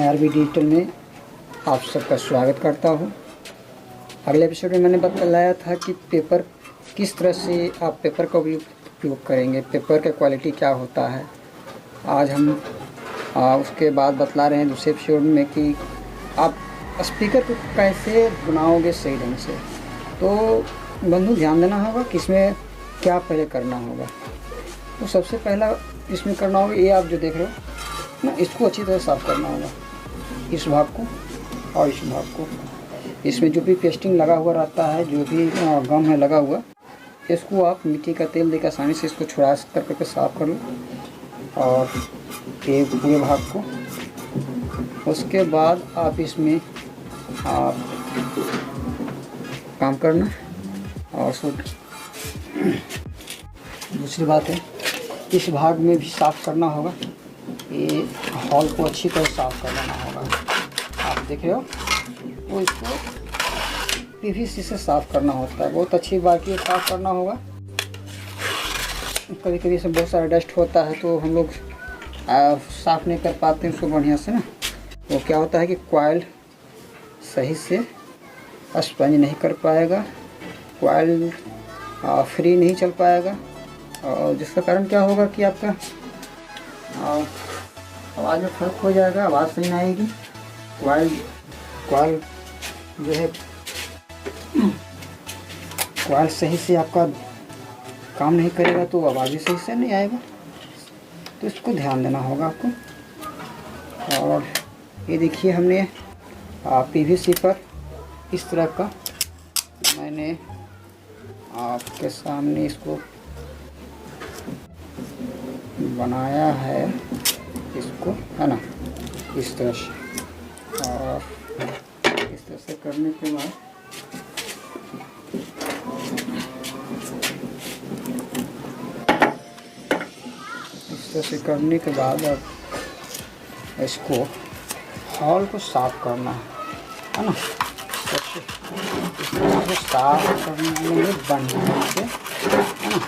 RB digital में आप सबका स्वागत करता हूँ। अगले एपिसोड में मैंने बताया था कि पेपर किस तरह से आप पेपर का उपयोग करेंगे, पेपर का क्वालिटी क्या होता है। आज हम उसके बाद बतला रहे हैं दूसरे एपिसोड में कि आप स्पीकर को कैसे बनाओगे सही ढंग से। तो बंधु ध्यान देना होगा कि इसमें क्या पहले करना होगा। तो सबसे पहला इसमें करना होगा, ये आप जो देख रहे हो ना, इसको अच्छी तरह साफ़ करना होगा, इस भाग को और इस भाग को। इसमें जो भी पेस्टिंग लगा हुआ रहता है, जो भी गम है लगा हुआ, इसको आप मिट्टी का तेल देकर आसानी से इसको छुड़ा करके साफ़ कर लो। और ये पूरे भाग को, उसके बाद आप इसमें आप काम करना। और दूसरी बात है, इस भाग में भी साफ़ करना होगा। ये हॉल को अच्छी तरह साफ़ कर लेना होगा। आप देख रहे हो, तो इसको पीवीसी से साफ़ करना होता है, बहुत अच्छी बात है, साफ़ करना होगा। कभी कभी इसमें बहुत सारा डस्ट होता है तो हम लोग साफ़ नहीं कर पाते हैं उसको बढ़िया से ना। वो क्या होता है कि कॉइल सही से स्पंज नहीं कर पाएगा, कॉइल फ्री नहीं चल पाएगा, और जिसका कारण क्या होगा कि आपका आवाज़ में फ़र्क हो जाएगा, आवाज़ सही नहीं आएगी। कॉइल जो है, कॉइल सही से आपका काम नहीं करेगा तो आवाज़ भी सही से नहीं आएगा। तो इसको ध्यान देना होगा आपको। और ये देखिए, हमने पीवीसी पर इस तरह का मैंने आपके सामने इसको बनाया है, इसको है ना, इस तरह से। और इस तरह से करने के बाद अब इसको हॉल को साफ करना है ना। इसको साफ करने में बढ़िया से है ना,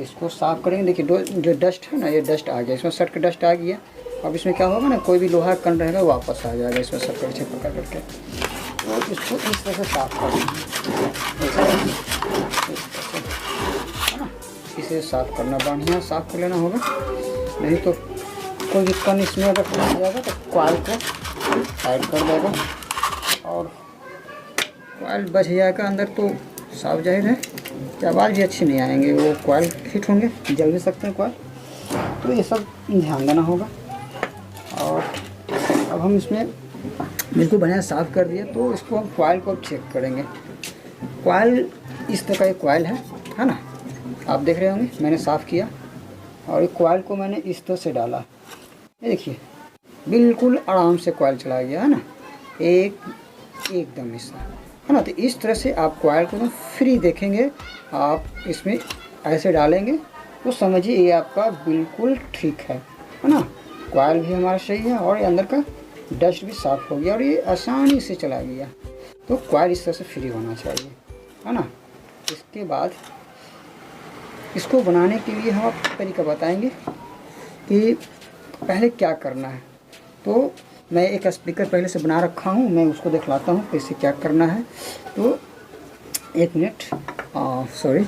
इसको साफ करेंगे। देखिए जो डस्ट है ना, ये डस्ट आ गया, इसमें सट का डस्ट आ गया। अब इसमें क्या होगा ना, कोई भी लोहा कण रहेगा वापस आ जाएगा इसमें सट कर पकड़ करके। तो इसको इस तरह से साफ करना है ना, इसे साफ करना, बढ़िया साफ कर लेना होगा। नहीं तो कोई भी कण इसमें अगर फंस जाएगा तो कॉइल को टाइट कर देगा और कॉइल बच जाएगा अंदर। तो साफ जाहिर है कि आवाज़ भी अच्छी नहीं आएंगे, वो कॉइल हिट होंगे, जल भी सकते हैं कॉइल। तो ये सब ध्यान देना होगा। और अब हम इसमें बिल्कुल बढ़िया साफ़ कर दिया, तो इसको हम कॉइल को चेक करेंगे। कॉइल इस तरह का एक कॉइल है ना, आप देख रहे होंगे, मैंने साफ़ किया और एक कॉइल को मैंने इस तरह से डाला। ये देखिए, बिल्कुल आराम से कॉइल चला गया है ना, एकदम ऐसा है ना। तो इस तरह से आप कॉइल को फ्री देखेंगे, आप इसमें ऐसे डालेंगे तो समझिए ये आपका बिल्कुल ठीक है ना। कॉइल भी हमारा सही है और ये अंदर का डस्ट भी साफ़ हो गया और ये आसानी से चला गया। तो कॉइल इस तरह से फ्री होना चाहिए, है ना। इसके बाद इसको बनाने के लिए हम आपको तरीका बताएंगे कि पहले क्या करना है। तो मैं एक स्पीकर पहले से बना रखा हूँ, मैं उसको दिखलाता हूँ कैसे क्या करना है। तो एक मिनट, सॉरी,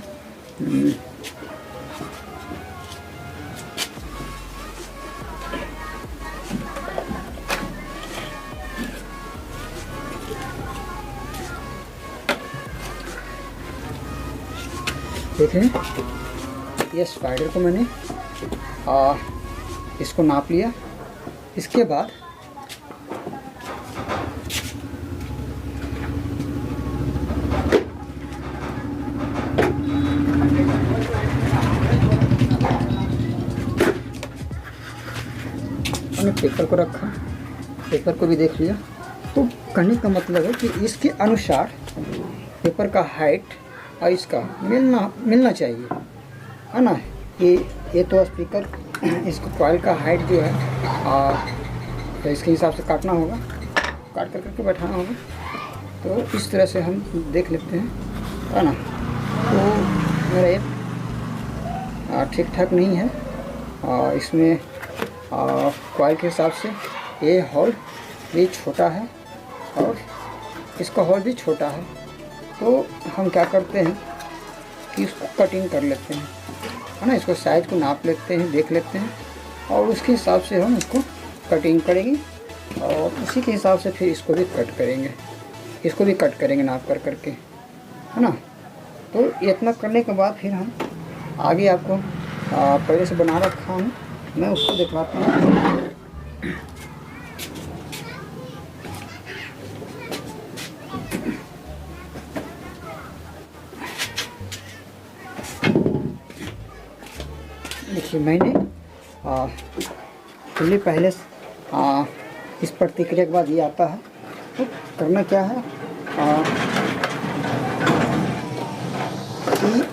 देख रहे हैं, ये स्पाइडर को मैंने इसको नाप लिया। इसके बाद मैंने पेपर को रखा, पेपर को भी देख लिया। तो कहने का मतलब है कि इसके अनुसार पेपर का हाइट और इसका मिलना चाहिए, है ना। ये तो स्पीकर, इसको कॉइल का हाइट जो है तो इसके हिसाब से काटना होगा, काट कर करके बैठाना होगा। तो इस तरह से हम देख लेते हैं, है ना। तो मेरा ये ठीक ठाक नहीं है, इसमें कॉइल के हिसाब से ये होल भी छोटा है और इसका होल भी छोटा है। तो हम क्या करते हैं कि इसको कटिंग कर लेते हैं, है ना। इसको साइज को नाप लेते हैं, देख लेते हैं और उसके हिसाब से हम इसको कटिंग करेंगे और उसी के हिसाब से फिर इसको भी कट करेंगे, इसको भी कट करेंगे नाप कर करके, है ना। तो इतना करने के बाद फिर हम आगे आपको पहले से बना रखा हूँ, मैं उसको दिखलाता हूँ। देखिए मैंने चलिए पहले इस प्रतिक्रिया के बाद ये आता है। तो करना क्या है कि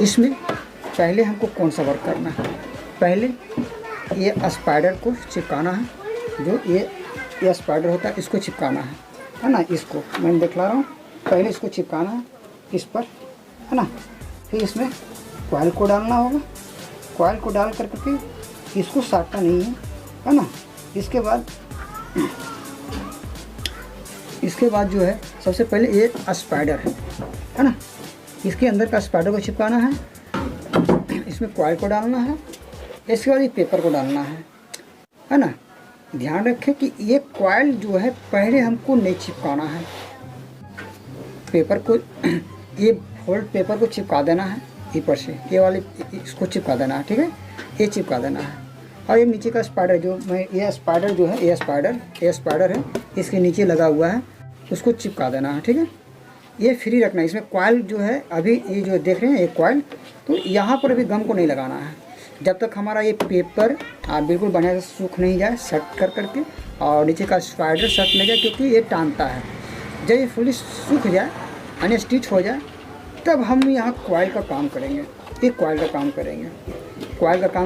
इसमें पहले हमको कौन सा वर्क करना है। पहले ये स्पाइडर को चिपकाना है, जो ये स्पाइडर होता है इसको चिपकाना है ना। इसको मैं दिखला रहा हूँ, पहले इसको चिपकाना है इस पर, है ना। फिर इसमें कॉइल को डालना होगा, कॉइल को डाल करके इसको साटना नहीं है ना। इसके बाद जो है सबसे पहले ये स्पाइडर है ना, इसके अंदर का स्पाइडर को चिपकाना है, इसमें कॉइल को डालना है, इसके बाद ये पेपर को डालना है ना। ध्यान रखें कि ये कॉइल जो है पहले हमको नहीं चिपकाना है, पेपर को ये फोल्ड पेपर को चिपका देना है ऊपर से, ये वाले इसको चिपका देना है, ठीक है, ये चिपका देना है। और ये नीचे का स्पाइडर जो मैं ये स्पाइडर जो है ये स्पाइडर है, इसके नीचे लगा हुआ है, उसको चिपका देना है, ठीक है। ये फ्री रखना है, इसमें कॉइल जो है अभी ये जो देख रहे हैं ये कॉइल, तो यहाँ पर अभी गम को नहीं लगाना है जब तक हमारा ये पेपर बिल्कुल बढ़िया से सूख नहीं जाए, सेट कर करके, और नीचे का स्पाइडर सेट नहीं जाए, क्योंकि ये टानता है। जब ये फुली सूख जाए यानी स्टिच हो जाए तब हम यहाँ कॉइल का काम करेंगे, ये कॉइल का काम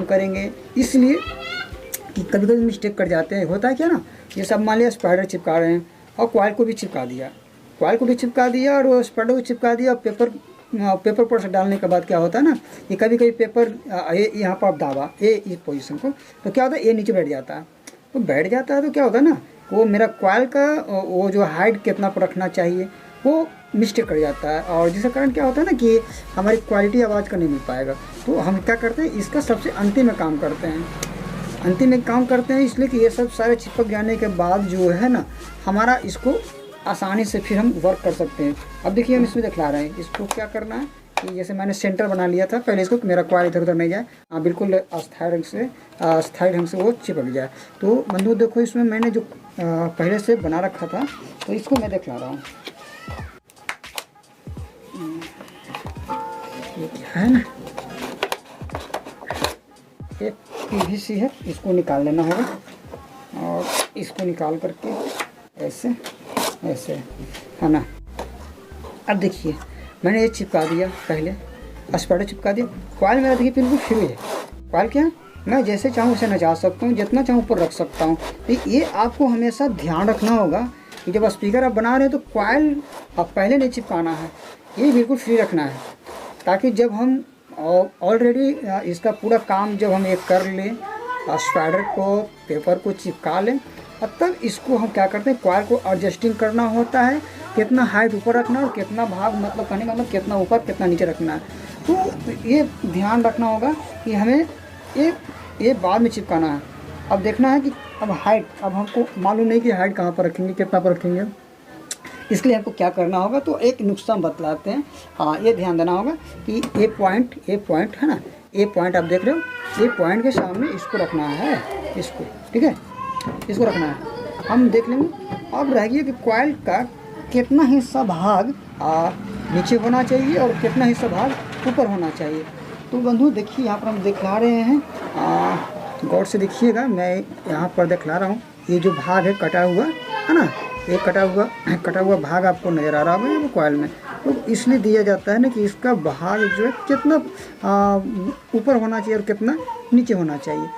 करेंगे। इसलिए कि कभी कभी मिस्टेक कर जाते हैं, होता है क्या ना, ये सब मान लिया स्पाइडर चिपका रहे हैं और कॉइल को भी चिपका दिया और स्पाइडर को चिपका दिया। पेपर पर से डालने के बाद क्या होता है ना, ये कभी कभी पेपर ये यहाँ पर आप दाबा ये इस पोजीशन को, तो क्या होता है ये नीचे बैठ जाता है। तो क्या होता है ना, वो मेरा कॉइल का वो जो हाइट कितना पर रखना चाहिए वो मिस्टेक कर जाता है, और जिसके कारण क्या होता है ना कि हमारी क्वालिटी आवाज़ का नहीं मिल पाएगा। तो हम क्या करते हैं, इसका सबसे अंतिम में काम करते हैं, इसलिए कि ये सब सारे चिपक जाने के बाद जो है ना, हमारा इसको आसानी से फिर हम वर्क कर सकते हैं। अब देखिए हम इसमें दिखला रहे हैं, इसको क्या करना है कि जैसे मैंने सेंटर बना लिया था पहले, इसको मेरा कॉइल इधर उधर नहीं जाए, बिल्कुल अस्थायी ढंग से वो चिपक जाए। तो बंधु देखो इसमें मैंने जो पहले से बना रखा था, तो इसको मैं दिखला रहा हूँ। ये क्या है ना, एक PVC है, इसको निकाल लेना होगा और इसको निकाल करके ऐसे है ना। अब देखिए मैंने ये चिपका दिया, पहले स्पाइडर चिपका दिया। कॉइल मेरा देखिए बिल्कुल फ्री है, कॉइल क्या मैं जैसे चाहूँ उसे नचा सकता हूँ, जितना चाहूँ ऊपर रख सकता हूँ। तो ये आपको हमेशा ध्यान रखना होगा कि जब स्पीकर आप बना रहे हैं तो कॉइल आप पहले नहीं चिपकाना है, ये बिल्कुल फ्री रखना है, ताकि जब हम ऑलरेडी इसका पूरा काम जब हम एक कर लें, स्पाइडर को पेपर को चिपका लें, और तब इसको हम क्या करते हैं, कॉइल को एडजस्टिंग करना होता है, कितना हाइट ऊपर रखना और कितना भाग, मतलब कहने का मतलब कितना ऊपर कितना नीचे रखना है। तो ये ध्यान रखना होगा कि हमें ये बाद में चिपकाना है। अब देखना है कि अब हाइट, अब हमको मालूम नहीं कि हाइट कहाँ पर रखेंगे, कितना पर रखेंगे, इसलिए हमको क्या करना होगा। तो एक नुस्खा बतलाते हैं, ये ध्यान देना होगा कि ये पॉइंट है ना, ये पॉइंट आप देख रहे हो, ये पॉइंट के सामने इसको रखना है, इसको, ठीक है, इसको रखना है। हम देख लेंगे। अब रह गया कि कॉइल का कितना हिस्सा भाग नीचे होना चाहिए और कितना हिस्सा भाग ऊपर होना चाहिए। तो बंधु देखिए यहाँ पर हम दिखला रहे हैं, गौर से देखिएगा, मैं यहाँ पर दिखला रहा हूँ। ये जो भाग है कटा हुआ है ना, ये कटा हुआ भाग आपको नज़र आ रहा होगा वो कॉइल में। तो इसलिए दिया जाता है ना कि इसका भाग जो है कितना ऊपर होना चाहिए और कितना नीचे होना चाहिए।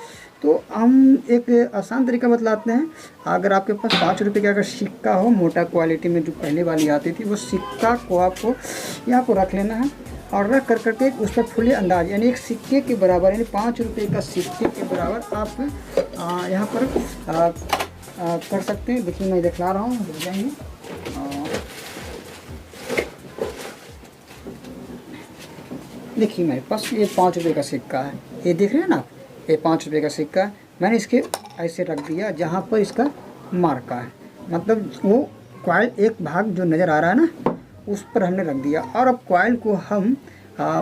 तो हम एक आसान तरीका बतलाते हैं। अगर आपके पास 5 रुपये का अगर सिक्का हो, मोटा क्वालिटी में जो पहले वाली आती थी, वो सिक्का को आपको यहाँ पर रख लेना है और रख कर करके उस पर फुली अंदाज यानी एक सिक्के के बराबर यानी 5 रुपये का सिक्के के बराबर आप यहाँ पर कर सकते हैं। देखिए मैं दिखला रहा हूँ, रुक जाएंगे। देखिए मेरे पास ये 5 रुपये का सिक्का है, ये देख रहे हैं ना आप, ये 5 रुपये का सिक्का है। मैंने इसके ऐसे रख दिया जहाँ पर इसका मार्का है, मतलब वो कॉइल एक भाग जो नज़र आ रहा है ना उस पर हमने रख दिया। और अब कॉइल को हम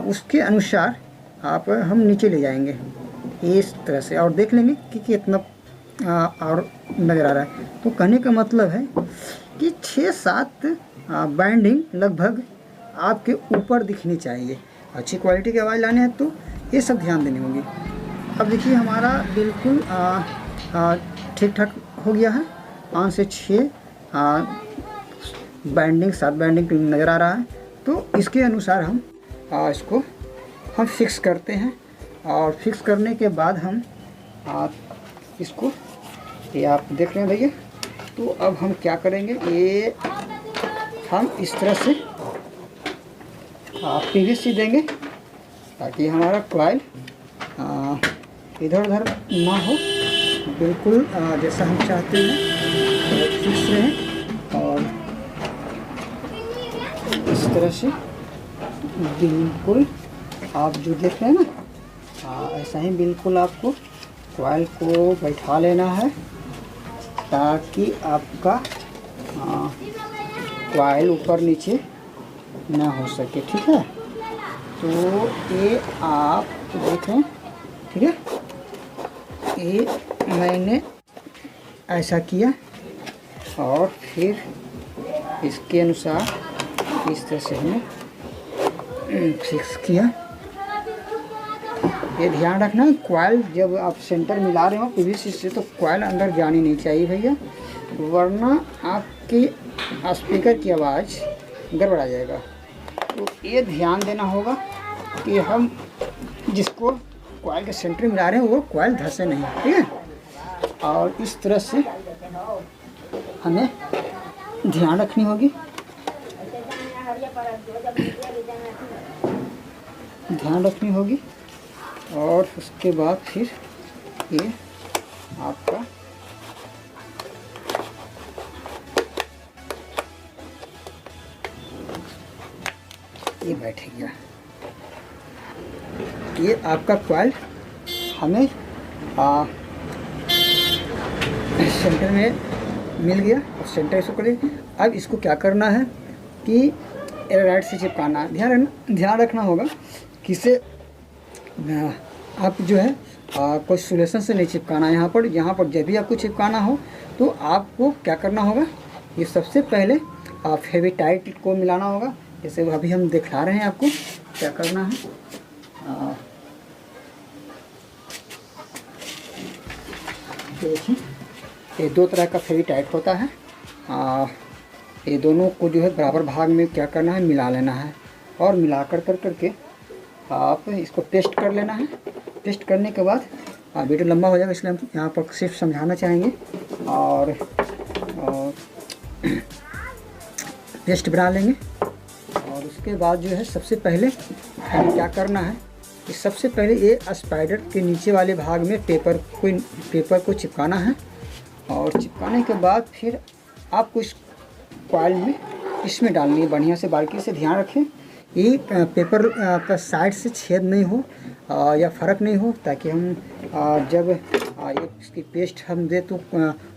उसके अनुसार हम नीचे ले जाएंगे इस तरह से और देख लेंगे कि कितना और नज़र आ रहा है। तो कहने का मतलब है कि 6-7 बैंडिंग लगभग आपके ऊपर दिखनी चाहिए। अच्छी क्वालिटी की आवाज़ लाने हैं तो ये सब ध्यान देनी होगी। अब देखिए हमारा बिल्कुल ठीक ठाक हो गया है। 5 से 6 बैंडिंग 7 बैंडिंग नज़र आ रहा है। तो इसके अनुसार हम इसको हम फिक्स करते हैं और फिक्स करने के बाद हम इसको, ये आप देख रहे हैं भैया। तो अब हम क्या करेंगे, ये हम इस तरह से पीवीसी देंगे ताकि हमारा कॉइल इधर उधर ना हो, बिल्कुल जैसा हम चाहते हैं फिक्स रहे। और इस तरह से बिल्कुल आप जो देख रहे हैं ना ऐसा ही बिल्कुल आपको कॉइल को बैठा लेना है ताकि आपका कॉइल ऊपर नीचे ना हो सके, ठीक है। तो ये आप देखें, ठीक है, ये मैंने ऐसा किया और फिर इसके अनुसार इस तरह से हमने फिक्स किया। ये ध्यान रखना कॉइल जब आप सेंटर मिला रहे हो पीवीसी से तो कॉइल अंदर जानी नहीं चाहिए भैया, वरना आपके स्पीकर की आवाज़ गड़बड़ा जाएगा। तो ये ध्यान देना होगा कि हम जिसको कॉइल के सेंटर मिला रहे हैं वो कॉइल धंसे नहीं, ठीक है। और इस तरह से हमें ध्यान रखनी होगी, और उसके बाद फिर ये आपका ये बैठ गया। ये आपका कॉइल हमें सेंटर में मिल गया और सेंटर इसको करें। अब इसको क्या करना है कि राइट से चिपकाना है। ध्यान रखना होगा कि इसे आप जो है कोई सोल्यूशन से नहीं चिपकाना है। यहाँ पर जब भी आपको चिपकाना हो तो आपको क्या करना होगा, ये सबसे पहले फेविटाइट को मिलाना होगा। जैसे अभी हम दिखा रहे हैं आपको क्या करना है। देखिए ये 2 तरह का फेविटाइट होता है। ये दोनों को जो है बराबर भाग में क्या करना है, मिला लेना है और मिला करके आप इसको पेस्ट कर लेना है। पेस्ट करने के बाद वीडियो लंबा हो जाएगा इसलिए हम यहाँ पर सिर्फ समझाना चाहेंगे। और पेस्ट बना लेंगे और उसके बाद जो है सबसे पहले हमें क्या करना है कि सबसे पहले ये स्पाइडर के नीचे वाले भाग में पेपर को चिपकाना है। और चिपकाने के बाद फिर आपको इस कॉइल में इसमें डालनी है बढ़िया से, बारीकी से। ध्यान रखें ये पेपर का साइड से छेद नहीं हो या फ़र्क नहीं हो, ताकि हम जब ये इसकी पेस्ट हम दे तो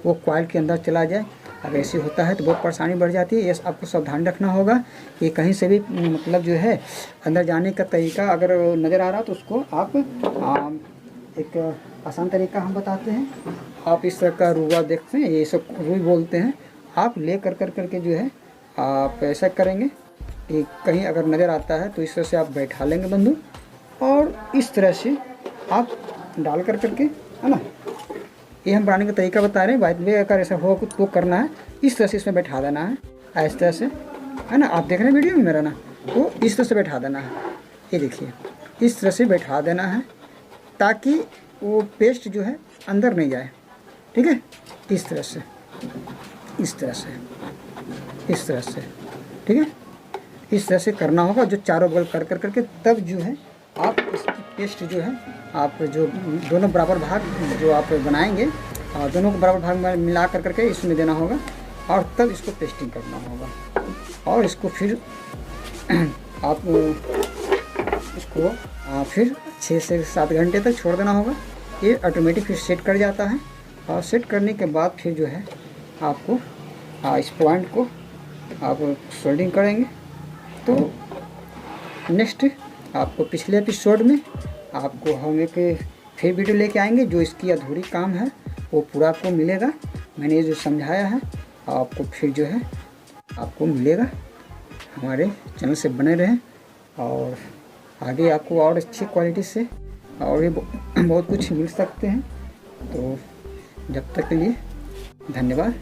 वो कॉइल के अंदर चला जाए। अगर ऐसे होता है तो बहुत परेशानी बढ़ जाती है। ये आपको सावधान रखना होगा कि कहीं से भी मतलब जो है अंदर जाने का तरीका अगर नज़र आ रहा तो उसको आप एक आसान तरीका हम बताते हैं। आप इस तरह का रुआ देखते हैं, ये सब रुई बोलते हैं। आप ले करके जो है आप ऐसा करेंगे कि कहीं अगर नज़र आता है तो इस तरह से आप बैठा लेंगे बंधु, और इस तरह से आप डाल करके, है ना, ये हम बनाने का तरीका बता रहे हैं। बात में अगर ऐसा हो तो करना है, इस तरह से इसमें बैठा देना है इस तरह से, है ना। आप देख रहे हैं वीडियो में मेरा ना, तो इस तरह से बैठा देना है। ये देखिए इस तरह से बैठा देना है ताकि वो पेस्ट जो है अंदर नहीं जाए, ठीक है। इस तरह से, इस तरह से, इस तरह से, ठीक है। इस तरह से करना होगा, जो चारों बगल कर कर करके तब जो है आप इसकी पेस्ट जो है आप जो दोनों बराबर भाग जो आप बनाएंगे दोनों को बराबर भाग में मिला कर करके इसमें देना होगा और तब इसको पेस्टिंग करना होगा। और इसको फिर आप इसको फिर 6 से 7 घंटे तक छोड़ देना होगा। ये ऑटोमेटिक फिर सेट कर जाता है और सेट करने के बाद फिर जो है आपको इस पॉइंट को आप सोल्डिंग करेंगे। तो नेक्स्ट आपको पिछले एपिसोड में आपको हम एक फिर वीडियो लेके आएंगे जो इसकी अधूरी काम है वो पूरा आपको मिलेगा। मैंने ये जो समझाया है आपको फिर जो है आपको मिलेगा। हमारे चैनल से बने रहें और आगे आपको और अच्छी क्वालिटी से और भी बहुत कुछ मिल सकते हैं। तो जब तक के लिए धन्यवाद।